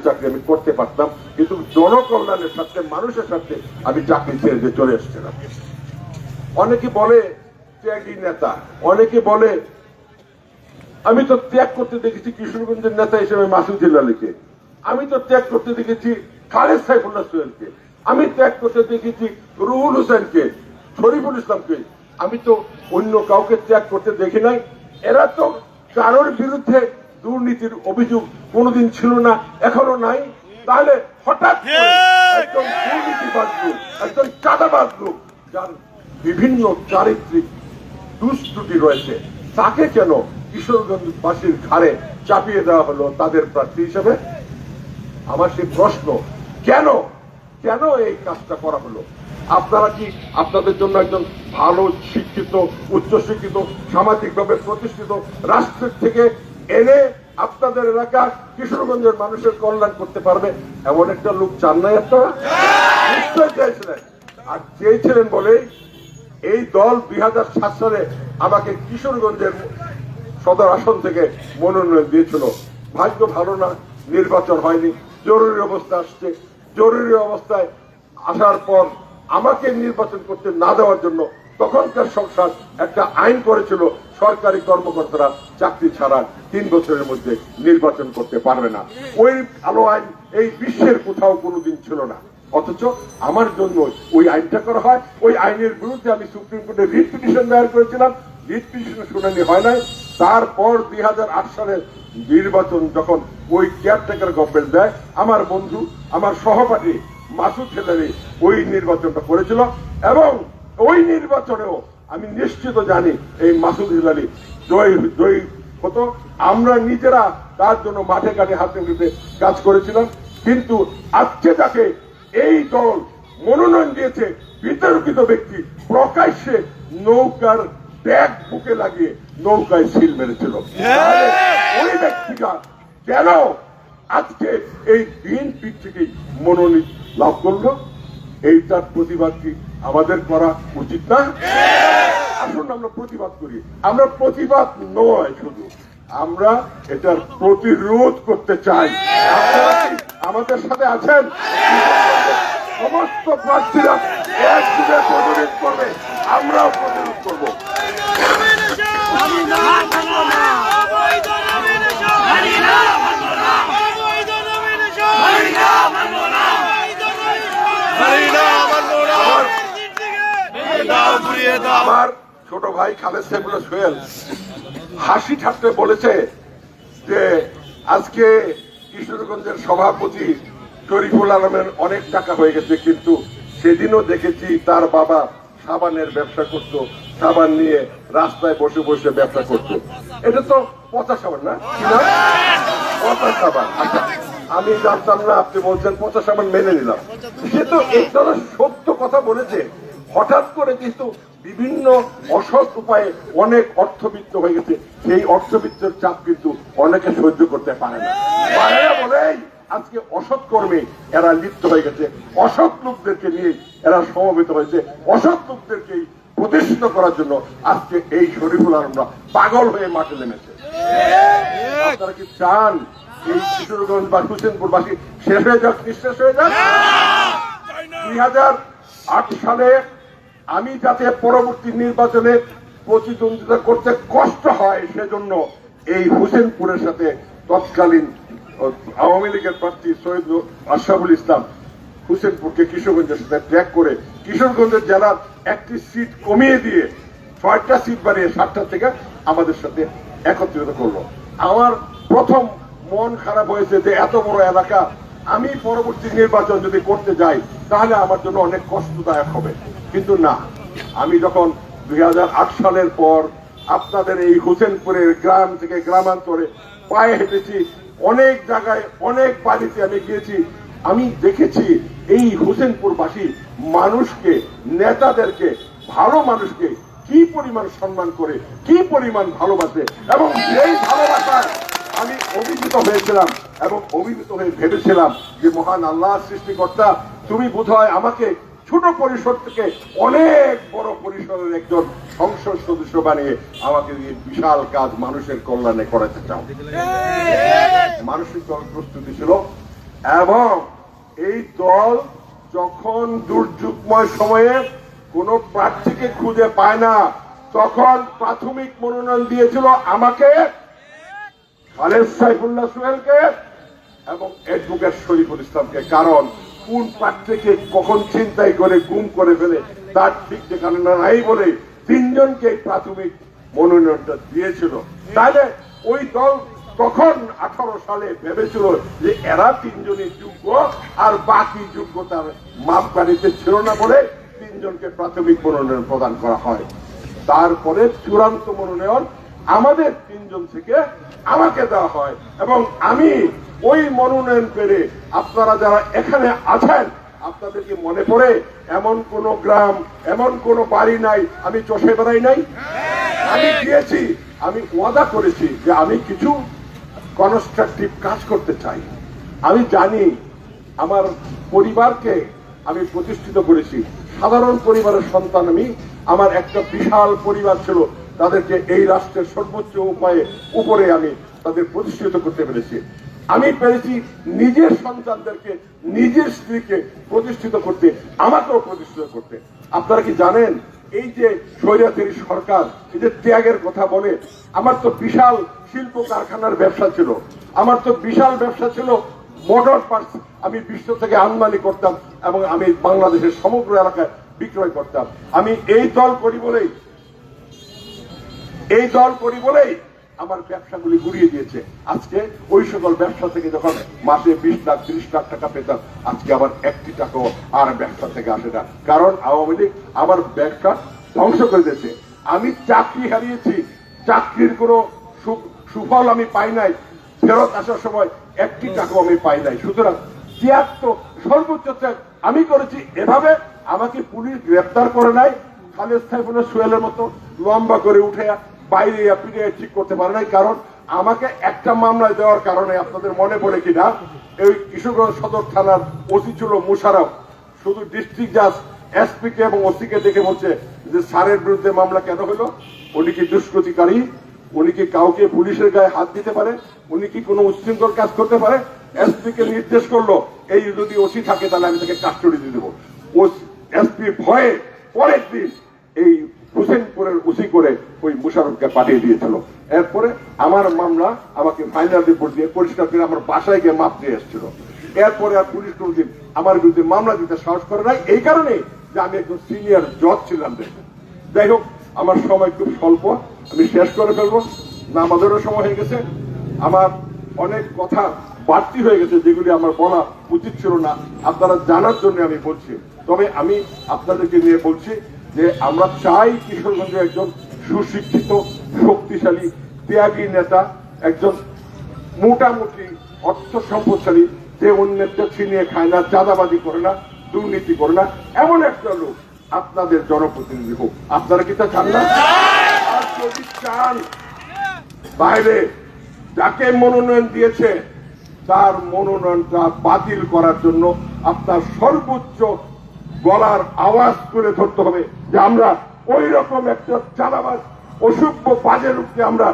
চাকরি আমি করতে পারতাম, কিন্তু জনকল্যাণের সাথে মানুষের সাথে আমি চাকরি ছেড়ে দিয়ে চলে এসেছিলাম। অনেকে বলে ত্যাগী নেতা, অনেকে বলে আমি তো ত্যাগ করতে দেখেছি কিশোরগঞ্জের নেতা হিসেবে মাসুদ হিলালিকে, আমি তো ত্যাগ করতে দেখেছি খালেদ সাইফুল্লাহ সোহেলকে, আমি ত্যাগ করতে দেখেছি রুহুল হোসেনকে, শরীফুল ইসলামকে, আমি তো অন্য কাউকে ত্যাগ করতে দেখি নাই। এরা তো কারোর বিরুদ্ধে দুর্নীতির অভিযোগ কোনোদিন ছিল না, এখনো নাই। তাহলে হঠাৎ করে একজন দুর্নীতিবাজ লোক, একজন চাঁদাবাজ লোক, যার বিভিন্ন চারিত্রিক দুষ্ত্রুটি রয়েছে, তাকে কেন কিশোরগঞ্জবাসীর ঘাড়ে চাপিয়ে দেওয়া হলো তাদের প্রার্থী হিসেবে? আমার সেই প্রশ্ন, কেন কেন এই কাজটা করা হলো? আপনারা কি আপনাদের জন্য একজন ভালো শিক্ষিত, উচ্চশিক্ষিত, সামাজিকভাবে প্রতিষ্ঠিত রাষ্ট্রের থেকে এনে আপনাদের এলাকা কিশোরগঞ্জের মানুষের কল্যাণ করতে পারবে এমন একটা লোক চান নাই আপনারা? নিশ্চয় চেয়েছিলেন। আর চেয়েছিলেন বলেই এই দল 2007 সালে আমাকে কিশোরগঞ্জের সদর আসন থেকে মনোনয়ন দিয়েছিল। ভাগ্য ভালো না, নির্বাচন হয়নি, জরুরি অবস্থা আসছে। জরুরি অবস্থায় আসার পর আমাকে নির্বাচন করতে না দেওয়ার জন্য তখনকার সংসদ একটা আইন করেছিল, সরকারি কর্মকর্তারা চাকরি ছাড়া 3 বছরের মধ্যে নির্বাচন করতে পারবে না। ওই ভালো আইন এই বিশ্বের কোথাও কোনোদিন ছিল না, অথচ আমার জন্য ওই আইনটা করা হয়। ওই আইনের বিরুদ্ধে আমি সুপ্রিম কোর্টে রিট পিটিশন দায়ের করেছিলাম, রিট পিটিশনের শুনানি হয় নাই। তারপর 2008 সালের নির্বাচন যখন ওই কেয়ারটেকার গভর্নমেন্ট দেয়, আমার বন্ধু, আমার সহপাঠী মাসুদ হিলালি ওই নির্বাচনটা করেছিল, এবং ওই নির্বাচনেও আমি নিশ্চিত জানি এই মাসুদ হিলালি জয়ী হতো। আমরা নিজেরা তার জন্য মাঠে ঘাটে হাতে হাতে কাজ করেছিলাম। কিন্তু আজকে যাকে এই দল মনোনয়ন দিয়েছে, বিতর্কিত ব্যক্তি প্রকাশ্যে নৌকার ব্যাগ বুকে লাগিয়ে নৌকায় সিল মেরেছিল। ওই ব্যক্তিটা কেন আজকে এই বিএনপি থেকে মনোনীত লাভ করলো? এইটার প্রতিবাদ কি আমাদের করা উচিত না? আসুন আমরা প্রতিবাদ করি। আমরা প্রতিবাদ নয়, শুধু আমরা এটার প্রতিরোধ করতে চাই। আপনারা কি আমাদের সাথে আছেন? সমস্ত প্রার্থীরা একদিনে প্রতিরোধ করবে, আমরাও প্রতিরোধ করবো। আমার ছোট ভাই খালেদ সাইফুল্লাহ সোহেল হাসি ঠাট্টা বলেছে যে আজকে কিশোরগঞ্জের সভাপতি শরীফুল আলমের অনেক টাকা হয়ে গেছে, কিন্তু সেদিনও দেখেছি তার বাবা সাবানের ব্যবসা করত, সাবান নিয়ে রাস্তায় বসে বসে ব্যবসা করত। এটা তো পচা সাবান না? পচা সাবান। আচ্ছা, আমি জানতাম না, আপনি বলছেন পচা সাবান, মেনে নিলাম। সে তো এই ধরনের সত্য কথা বলেছে। হঠাৎ করে কিন্তু বিভিন্ন অসৎ উপায়ে অনেক অর্থবিত্ত হয়ে গেছে। সেই অর্থবিত্তের চাপ কিন্তু অনেকে সহ্য করতে পারে না বলেই আজকে অসৎ কর্মে এরা লিপ্ত হয়ে গেছে। অসৎ লোকদেরকে নিয়ে এরা সমবেত হয়েছে। অসৎ লোকদেরকে প্রতিষ্ঠিত করার জন্য আজকে এই শরীফুল আলমরা পাগল হয়ে মাঠে নেমেছে। আপনারা কি চান এই কিশোরগঞ্জ বা হুসেনপুরবাসী শেষ হয়ে যাক, নিঃশেষ হয়ে যাক? 2008 সালে আমি যাতে পরবর্তী নির্বাচনে প্রতিদ্বন্দ্বিতা করতে কষ্ট হয়, সেজন্য এই হুসেনপুরের সাথে তৎকালীন আওয়ামী লীগের প্রার্থী সৈয়দ আশরাফুল ইসলাম হুসেনপুরকে কিশোরগঞ্জের সাথে ট্র্যাক করে কিশোরগঞ্জের জেলার একটি সিট কমিয়ে দিয়ে 6টা সিট বাড়িয়ে 7টা থেকে আমাদের সাথে একত্রিত করলো। আমার প্রথম মন খারাপ হয়েছে যে এত বড় এলাকা আমি পরবর্তী নির্বাচন যদি করতে যাই তাহলে আমার জন্য অনেক কষ্টদায়ক হবে। কিন্তু না, আমি যখন 2008 সালের পর আপনাদের এই হোসেনপুরের গ্রাম থেকে গ্রামান্তরে পায়ে হেঁটেছি, অনেক জায়গায় অনেক বাড়িতে আমি গিয়েছি, আমি দেখেছি এই হোসেনপুরবাসী মানুষকে, নেতাদেরকে, ভালো মানুষকে কি পরিমাণ সম্মান করে, কি পরিমাণ ভালোবাসে। এবং সেই ভালোবাসায় আমি অভিভূত হয়েছিলাম এবং অভিভূত হয়ে ভেবেছিলাম যে মহান আল্লাহ সৃষ্টিকর্তা, তুমি বোধহয় আমাকে ছোট পরিসর থেকে অনেক বড় পরিসরের একজন সংসদ সদস্য বানিয়ে আমাকে বিশাল কাজ মানুষের কল্যাণে করাতে চাও। মানসিক প্রস্তুতি ছিল, এবং এই দল যখন দুর্যোগময় সময়ে কোন প্রার্থীকে খুঁজে পায় না, তখন প্রাথমিক মনোনয়ন দিয়েছিল আমাকে, খালেদ সাইফুল্লাহ সোহেলকে এবং অ্যাডভোকেট শরীফুল ইসলামকে। কারণ কোন প্রার্থীকে কখন ছিনতাই করে গুম করে ফেলে তার ঠিক ঠিকানা নাই বলে তিনজনকে প্রাথমিক মনোনয়নটা দিয়েছিল। তাহলে ওই দল তখন 18 সালে ভেবেছিল যে এরা তিনজনই যোগ্য, আর বাকি যোগ্যতার মাপকাঠিতে ছিল না বলে তিনজনকে প্রাথমিক মনোনয়ন প্রদান করা হয়। তারপরে চূড়ান্ত মনোনয়ন আমাদের তিনজন থেকে আমাকে দেওয়া হয় এবং আমি ওই মনোনয়ন পেরে আপনারা যারা এখানে আছেন আপনাদেরকে মনে পড়ে এমন কোন গ্রাম, এমন কোন বাড়ি নাই আমি চষে বেড়াই নাই। আমি দিয়েছি, আমি ওয়াদা করেছি যে আমি কিছু কনস্ট্রাকটিভ কাজ করতে চাই। আমি জানি আমার পরিবারকে আমি প্রতিষ্ঠিত করেছি, সাধারণ পরিবারের সন্তান আমি। আমার একটা বিশাল পরিবার ছিল, তাদেরকে এই রাষ্ট্রের সর্বোচ্চ উপায়ে উপরে আমি তাদের প্রতিষ্ঠিত করতে পেরেছি। আমি পেরেছি নিজের সন্তানদেরকে, নিজের স্ত্রীকে প্রতিষ্ঠিত করতে, আমাকেও প্রতিষ্ঠিত করতে। আপনারা কি জানেন এই যে স্বৈরাচারী সরকার এই যে ত্যাগের কথা বলে, আমার তো বিশাল শিল্প কারখানার ব্যবসা ছিল, আমার তো বিশাল ব্যবসা ছিল মোটর পার্টস, আমি বিশ্ব থেকে আমদানি করতাম এবং আমি বাংলাদেশের সমগ্র এলাকায় বিক্রয় করতাম। আমি এই দল করি বলেই আমার ব্যবসাগুলি ঘুরিয়ে দিয়েছে। আজকে ওই সকল ব্যবসা থেকে যখন মাসে 20 লাখ 30 লাখ টাকা পেতাম, আজকে আবার 1 টাকাও আর ব্যবসা থেকে আসে না। কারণ আওয়ামী লীগ আমার ব্যবসা ধ্বংস করে দিয়েছে। আমি চাকরি হারিয়েছি, চাকরির কোনো সুফল আমি পাই নাই, ফেরত আসার সময় 1 টাকাও আমি পাই নাই। সুতরাং ত্যাগ তো সর্বোচ্চ ত্যাগ আমি করেছি। এভাবে আমাকে পুলিশ গ্রেফতার করে নাই, খালেদ সাইফুল্লাহ সোহেলের মতো লম্বা করে উঠে বাইরে পিড়ে ঠিক করতে পারে নাই। কারণ আমাকে একটা মামলায় দেওয়ার কারণে, আপনাদের মনে পড়ে কিনা, এই কিশোরগঞ্জ সদর থানার ওসি ছিল মুশারফ, শুধু ডিস্ট্রিক্ট জাজ এসপি কে এবং ওসি কে দেখে বলছে যে স্যারের বিরুদ্ধে মামলা কেন হলো, উনি কি দুষ্কৃতিকারী, উনি কি কাউকে পুলিশের গায়ে হাত দিতে পারে, উনি কি কোনো উচ্ছৃঙ্খল কাজ করতে পারে। এসপি কে নির্দেশ করলো এই যদি ওসি থাকে তাহলে আমি তাকে কাস্টডি দিয়ে দেবো। এসপি ভয়ে পরের দিন এই হুসেনপুরের ওসি করে ওই মুশারফকে পাঠিয়ে দিয়েছিল। এরপরে আমার মামলা আমাকে ফাইনাল রিপোর্ট দিয়ে পরিষ্কার করে আমার বাসায় গিয়ে মাপ দিয়ে এসেছিল। এরপরে আর পুলিশ কোনদিন আমার বিরুদ্ধে মামলা দিতে সাহস করে নাই, এই কারণে যে আমি একজন সিনিয়র জজ ছিলাম। যাই হোক, আমার সময় খুব স্বল্প, আমি শেষ করে ফেলবো না, আমাদেরও সময় হয়ে গেছে। আমার অনেক কথা বাড়তি হয়ে গেছে যেগুলি আমার বলা উচিত ছিল না, আপনারা জানার জন্য আমি বলছি। তবে আমি আপনাদেরকে নিয়ে বলছি যে আমরা চাই কিশোরগঞ্জে একজন সুশিক্ষিত, শক্তিশালী, ত্যাগী নেতা, একজন মোটামুটি অর্থ সম্পদশালী, যে অন্যেরটা ছিনিয়ে খায় না, চাঁদাবাজি করে না, দুর্নীতি করে না, এমন একটা লোক আপনাদের জনপ্রতিনিধি হোক। আপনারা কি তা চান না? আর যদি চান বাইরে যাকে মনোনয়ন দিয়েছে তার মনোনয়নটা বাতিল করার জন্য আপনার সর্বোচ্চ গলার আওয়াজ তুলে ধরতে হবে যে আমরা ওই রকম একটা চাঁদাবাজ অসভ্য বাজে লোককে আমরা